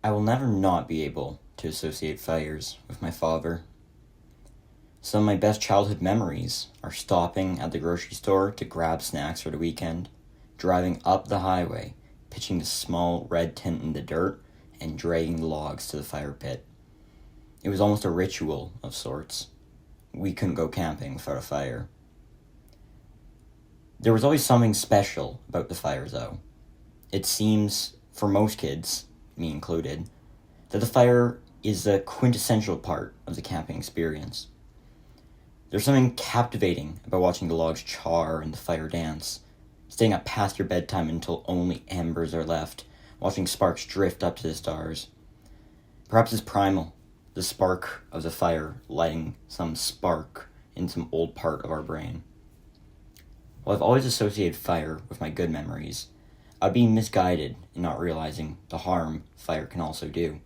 I will never not be able to associate fires with my father. Some of my best childhood memories are stopping at the grocery store to grab snacks for the weekend, driving up the highway, pitching the small red tent in the dirt, and dragging the logs to the fire pit. It was almost a ritual of sorts. We couldn't go camping without a fire. There was always something special about the fire, though. It seems, for most kids, me included, that the fire is the quintessential part of the camping experience. There's something captivating about watching the logs char and the fire dance, staying up past your bedtime until only embers are left, watching sparks drift up to the stars. Perhaps it's primal, the spark of the fire lighting some spark in some old part of our brain. While I've always associated fire with my good memories, I'd be misguided in not realizing the harm fire can also do.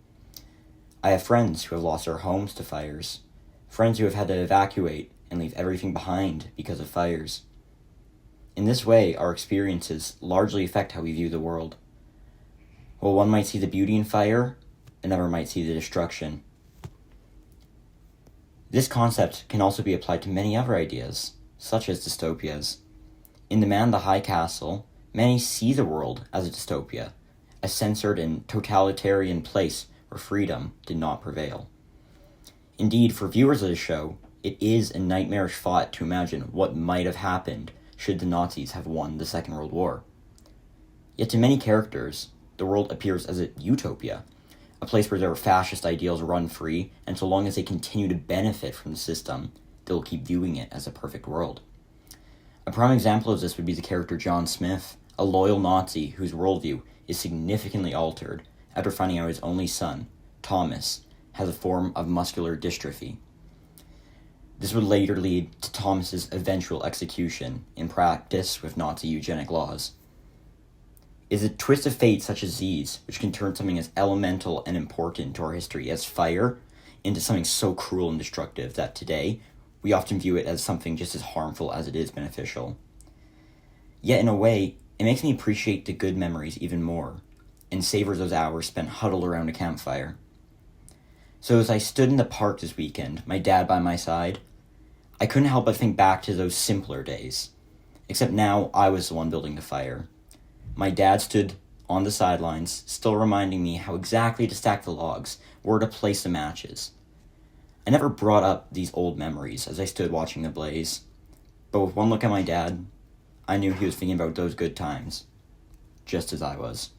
I have friends who have lost their homes to fires, friends who have had to evacuate and leave everything behind because of fires. In this way, our experiences largely affect how we view the world. While one might see the beauty in fire, another might see the destruction. This concept can also be applied to many other ideas, such as dystopias. In The Man in the High Castle, many see the world as a dystopia, a censored and totalitarian place where freedom did not prevail. Indeed, for viewers of the show, it is a nightmarish thought to imagine what might have happened should the Nazis have won the Second World War. Yet to many characters, the world appears as a utopia, a place where their fascist ideals run free, and so long as they continue to benefit from the system, they'll keep viewing it as a perfect world. A prime example of this would be the character John Smith, a loyal Nazi whose worldview is significantly altered after finding out his only son, Thomas, has a form of muscular dystrophy. This would later lead to Thomas's eventual execution in practice with Nazi eugenic laws. It is a twist of fate such as these which can turn something as elemental and important to our history as fire into something so cruel and destructive that today we often view it as something just as harmful as it is beneficial. Yet in a way, it makes me appreciate the good memories even more, and savors those hours spent huddled around a campfire. So as I stood in the park this weekend, my dad by my side, I couldn't help but think back to those simpler days. Except now I was the one building the fire. My dad stood on the sidelines, still reminding me how exactly to stack the logs, where to place the matches. I never brought up these old memories as I stood watching the blaze, but with one look at my dad, I knew he was thinking about those good times, just as I was.